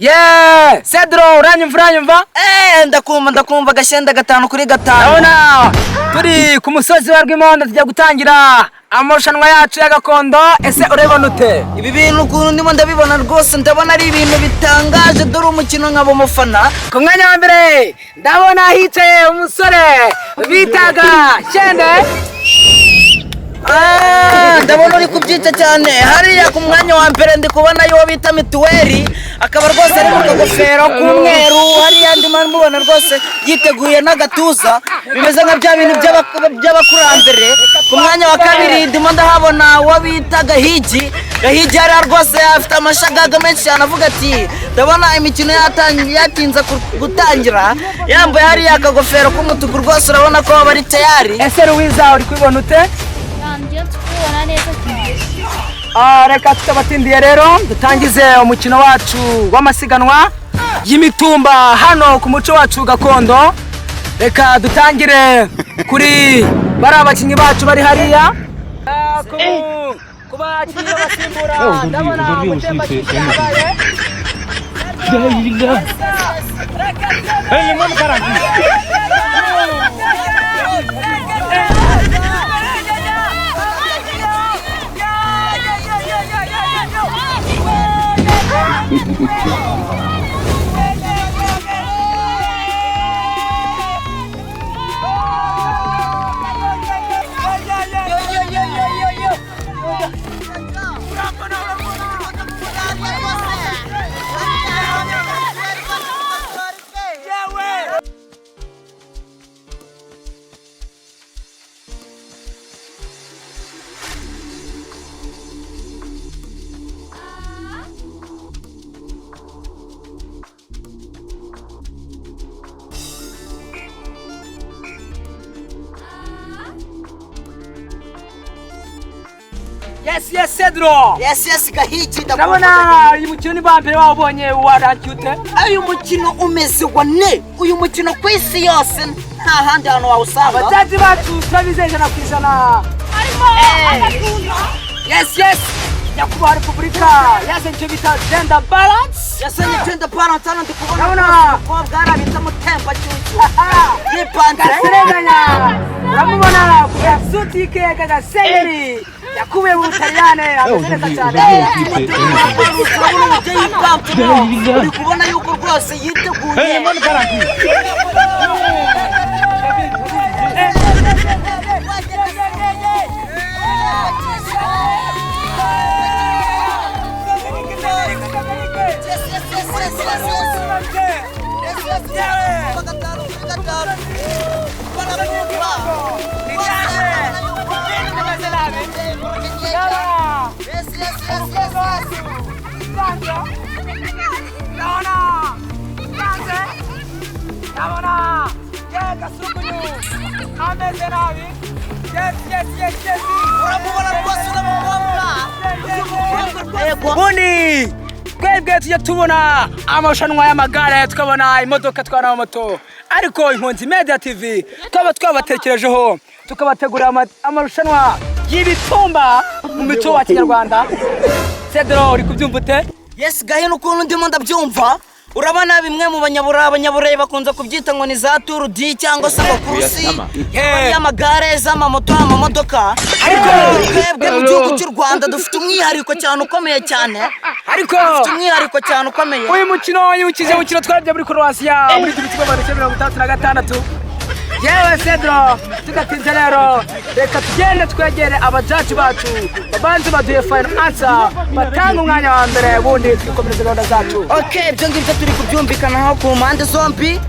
Yeah, Cedro uranyumva? Ndakumva gashenda 5 kuri 5. Urabona turi ku musozi wa Rwimondo tujya gutangira amarushanwa yacu ya gakondo. Ese urebona ute? Ibi bintu ukuntu ndimo ndabibona rwose, ndabona ari ibintu bitangaje. Dore umukino nk'abo mufana. Ku mwanya wa mbere ndabona hicaye umusore bitaga Shende. Ndabona uri kubyita cyane. Hariya ku mwanya wa mbere ndi kubona yo bita Mituweli, akaba rwose ari mu kagofero k'umweru. Hariya ndimo mbona rwose yiteguye n'agatuza bimeze nka bya bintu by'abakurambere. Ku mwanya wa kabiri ndimo ndahabona wo bita Gahigi ari rwose afite amashagaga menshi cyane, avuga ati ndabona imikino yatinze gutangira, yambaye hariya akagofero k'umutuku rwose, urabona ko bari tayari. Ese Ruwiza uri kubibona ute? Reka tutabatindiye rero dutangize umukino wacu w'amasiganwa y'imitumba hano ku muco wacu gakondo. Reka dutangire kuri bari abakinnyi bacu bari hariya. Kuba abakinnyi basimbura ndabona umutemba cyabaye. Yes, Cedro. Yes, Gahigi. Ndabona uyu mukino ni bambere wabonye waracyute. Uyu mukino umeze wane. Uyu mukino ku isi yose nta handi hano wawusanga. Abazazi bacu turabizeje na kwizana. Yes. Nyakubahwa Repubulika yasenye bita gender balance. Yasenye gender balance hano ndi kubona. Ndabona ko bwarabita mutemba cyucyu. Yipanze. Gaserenganya. Uramubona ku suti ke Gasenyeri. Yakuwe mu Butaliyane ameze cyane. Uri kubona yuko rwose yiteguye. Buni twebwe tujya tubona amarushanwa y'amagare, tukabona imodoka twana moto, ariko Impunzi Media TV twabatekerejeho tukabategura amarushanwa y'ibitumba mu mico wa Kinyarwanda. Cedro uri kubyumva ute? Yes, Gahino ukuntu ndimo ndabyumva. Urabona bimwe mu banyaburayi bakunze kubyita ngo ni za Tour du cyangwa se abakurusi y'amagare z'amamoto amamodoka, ariko twebwe mu gihugu cy'u Rwanda dufite umwihariko cyane ukomeye cyane. Uyu mukino yukije mukino twarabye muri Croatia muri 1936. Yewe Cedro tugatinze rero reka tugende twegere abajaji bacu babanze baduye final answer batanga umwanya wa mbere, ubundi twikomereze gahunda zacu. Okay, ibyo ngibyo turi kubyumvikanaho ku mpande zombi.